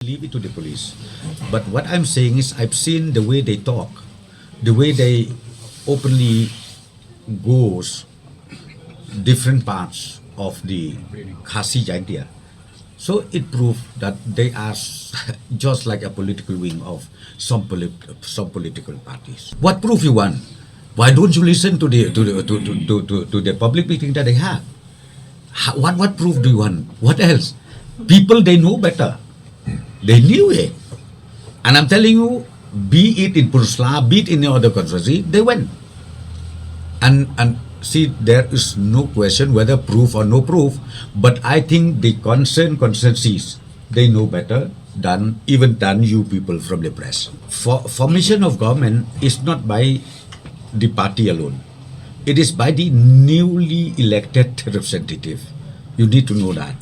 Leave it to the police. But what I'm saying is, I've seen the way they talk, the way they openly goes different parts of the Khasi Jaintia. So it proved that they are just like a political wing of some political parties. What proof you want? Why don't you listen to the public meeting that they have? What proof do you want? What else? People, they know better. They knew it. And I'm telling you, be it in Pursla, be it in the other controversy, they went. And see, there is no question whether proof or no proof, but I think the consensus, they know better than you people from the press. Formation of government is not by the party alone. It is by the newly elected representative. You need to know that.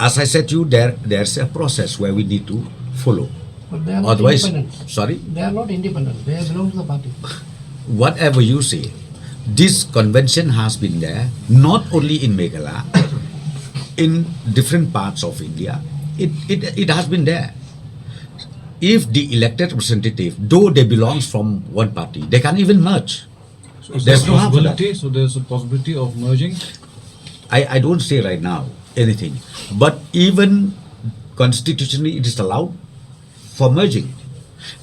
As I said to you, there's a process where we need to follow. But they are not Otherwise, independent. sorry? They are not independent. They belong to the party. Whatever you say, this convention has been there, not only in Meghalaya, in different parts of India. It has been there. If the elected representative, though they belongs from one party, they can't even merge. So is There's there no a harm for that. possibility? So there's a possibility of merging. I don't say right now anything, but even constitutionally it is allowed for merging.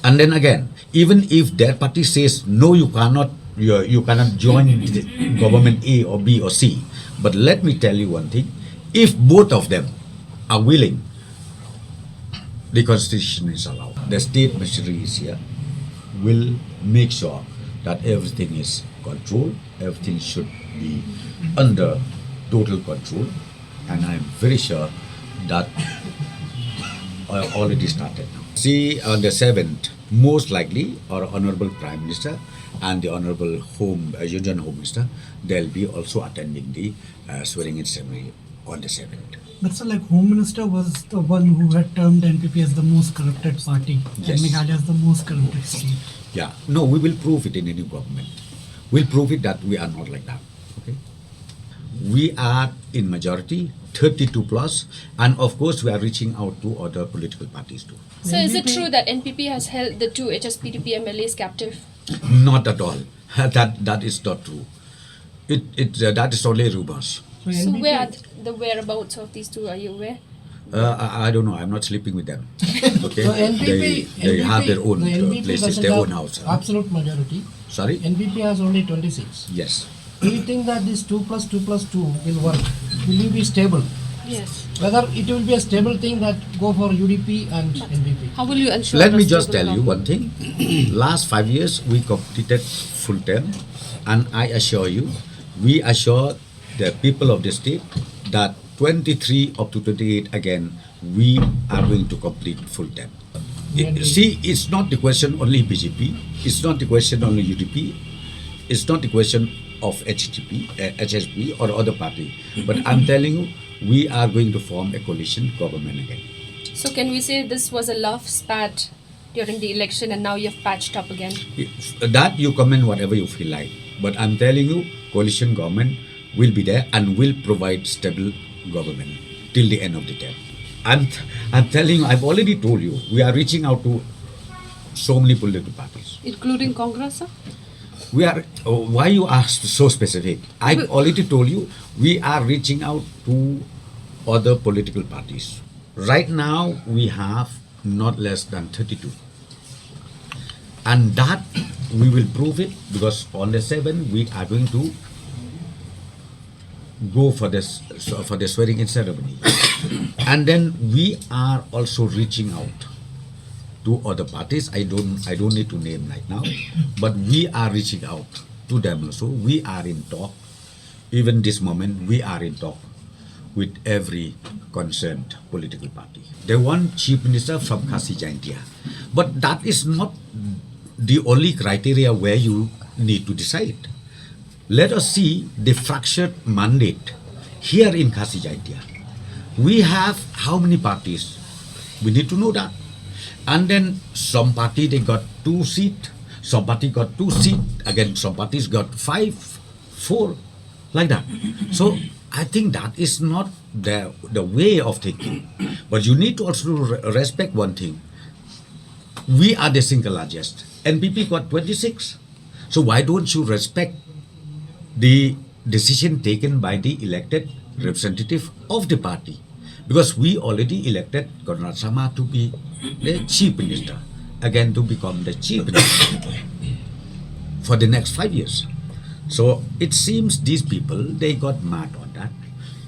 And then again, even if their party says no, you cannot join the government A or B or C. But let me tell you one thing: if both of them are willing, the constitution is allowed. The state machinery is here, will make sure that everything is controlled. Everything should be under total control, and I'm very sure that already started now. See, on the 7th, most likely our Honorable Prime Minister and the Honorable Union Home Minister, they'll be also attending the swearing-in ceremony on the 7th. But so, like, Home Minister was the one who had termed NPP as the most corrupted party, Yes. and Meghalaya as the most corrupted state. Yeah, no, we will prove it in any government. We'll prove it that we are not like that. Okay, we are in majority, 32 plus, and of course we are reaching out to other political parties too. So is it true that NPP has held the two HSPDP MLAs captive? Not at all. That is not true. That is only rumors. So where are the whereabouts of these two? Are you aware? I don't know. I'm not sleeping with them. Okay, So NPP, they have their own the NPP places, doesn't their have own house. absolute majority. Sorry. NPP has only 26. Yes. Do you think that this 2 plus 2 plus 2 will work? Will you be stable? Yes. Whether it will be a stable thing that go for UDP and NPP? How will you ensure? Let a me just stable tell you one thing. Last 5 years, we completed full term, and I assure you, we assure the people of the state that 23 up to 28 again, we are going to complete full term. See, it's not the question only BJP, it's not the question only UDP, it's not the question of HSP or other party. But I'm telling you, we are going to form a coalition government again. So can we say this was a love spat during the election and now you've patched up again? That you comment whatever you feel like. But I'm telling you, coalition government will be there and will provide stable government till the end of the term. I'm telling you, I've already told you, we are reaching out to so many political parties. Including Congress, sir? We are, why you ask so specific? I've already told you, we are reaching out to other political parties. Right now, we have not less than 32. And that, we will prove it, because on the 7th, we are going to go for the swearing-in ceremony. And then we are also reaching out to other parties. I don't need to name right now, but we are reaching out to them also. We are in talk. Even this moment, we are in talk with every concerned political party. They want chief minister from Khasi Jaintia, but that is not the only criteria where you need to decide. Let us see the fractured mandate here in Khasi Jaintia. We have how many parties? We need to know that. And then some party they got 2 seats, some party got 2 seats, again some parties got 5, 4, like that. So I think that is not the way of thinking. But you need to also respect one thing. We are the single largest. NPP got 26. So why don't you respect the decision taken by the elected representative of the party? Because we already elected Conrad Sama to be the chief minister, again to become the chief minister for the next 5 years. So it seems these people, they got mad on that.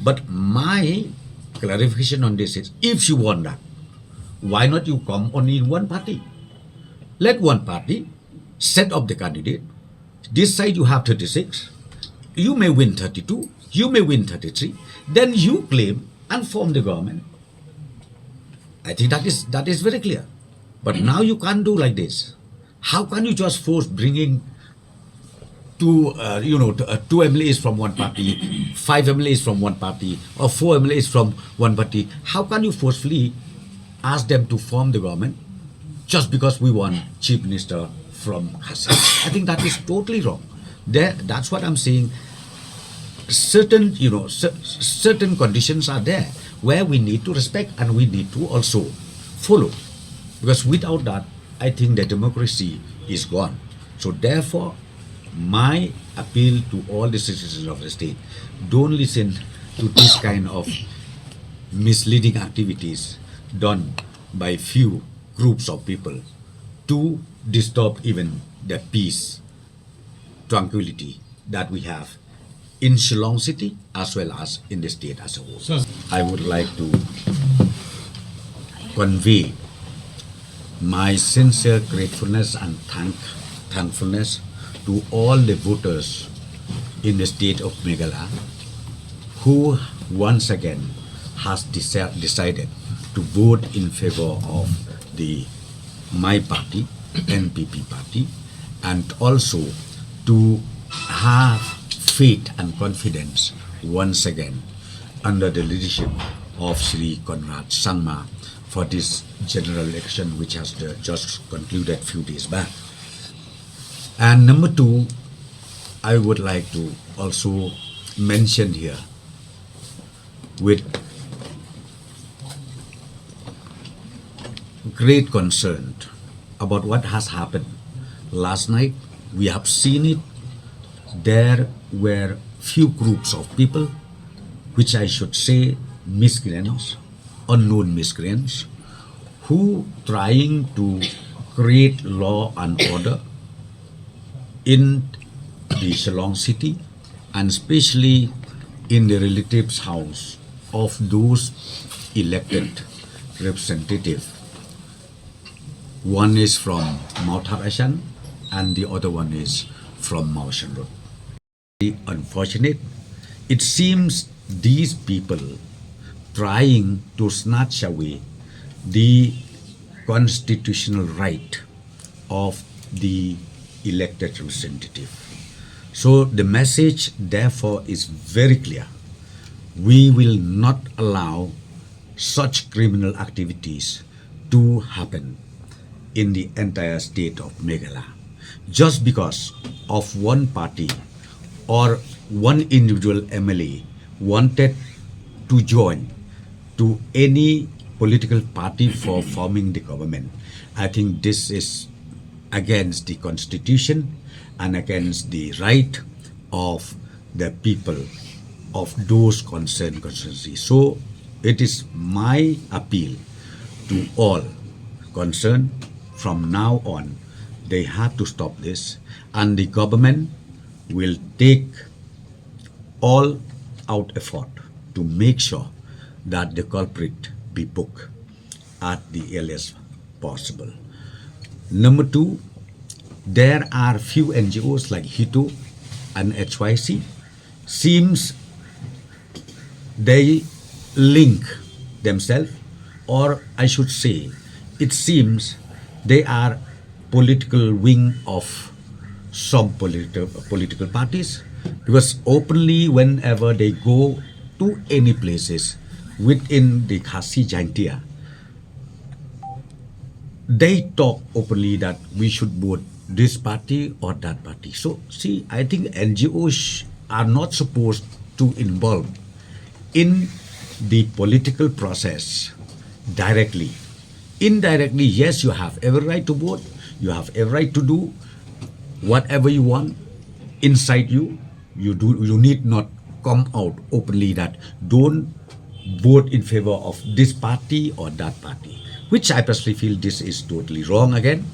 But my clarification on this is, if you want that, why not you come only in one party? Let one party set up the candidate. This side you have 36. You may win 32. You may win 33. Then you claim and form the government. I think that is very clear. But now you can't do like this. How can you just force bringing two MLAs from one party, 5 MLAs from one party, or 4 MLAs from one party? How can you forcefully ask them to form the government just because we want chief minister from Hassan? I think that is totally wrong. That's what I'm saying. Certain conditions are there where we need to respect and we need to also follow, because without that, I think the democracy is gone. So therefore, my appeal to all the citizens of the state: don't listen to this kind of misleading activities done by few groups of people to disturb even the peace, tranquility that we have in Shillong City as well as in the state as a whole. Sir. I would like to convey my sincere gratefulness and thankfulness to all the voters in the state of Meghalaya who once again has decided to vote in favor of my party, NPP party, and also to have faith and confidence once again under the leadership of Shri Conrad Sangma for this general election which has just concluded few days back. And number two, I would like to also mention here with great concern about what has happened last night. We have seen it. There were few groups of people, which I should say miscreants, unknown miscreants, who trying to create law and order in the Shillong city, and especially in the relatives' house of those elected representatives. One is from Mount Harashan and the other one is from Maushan Road. Unfortunate. It seems these people trying to snatch away the constitutional right of the elected representative. So the message therefore is very clear. We will not allow such criminal activities to happen in the entire state of Meghalaya. Just because of one party or one individual MLA wanted to join to any political party for forming the government, I think this is against the constitution and against the right of the people of those concerned constituencies. So it is my appeal to all concerned, from now on they have to stop this, and the government will take all out effort to make sure that the culprit be booked at the earliest possible. Number two, there are few NGOs like HITO and HYC. Seems they link themselves, or I should say, it seems they are political wing of some political parties, because openly whenever they go to any places within the Khasi Jaintia, they talk openly that we should vote this party or that party. So see, I think NGOs are not supposed to involve in the political process directly. Indirectly, yes, you have every right to vote, you have every right to do whatever you want inside you. You need not come out openly that don't vote in favor of this party or that party, which I personally feel this is totally wrong again.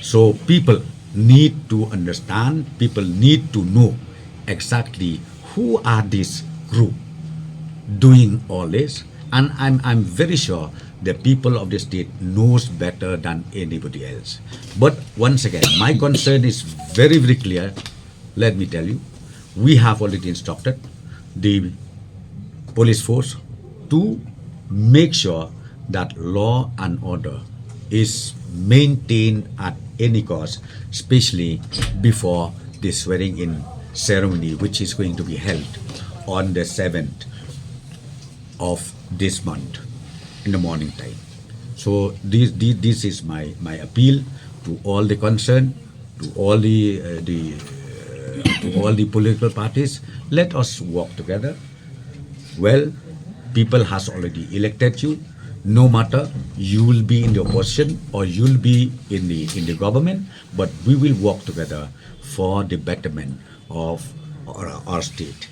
So people need to understand, people need to know exactly who are this group doing all this, and I'm very sure the people of the state knows better than anybody else. But once again, my concern is very, very clear. Let me tell you, we have already instructed the police force to make sure that law and order is maintained at any cost, especially before the swearing in ceremony, which is going to be held on the 7th of this month in the morning time. So this is my appeal to all the concerned, to all the political parties. Let us work together. Well, people has already elected you. No matter you will be in the opposition or you'll be in the government, but we will work together for the betterment of our state.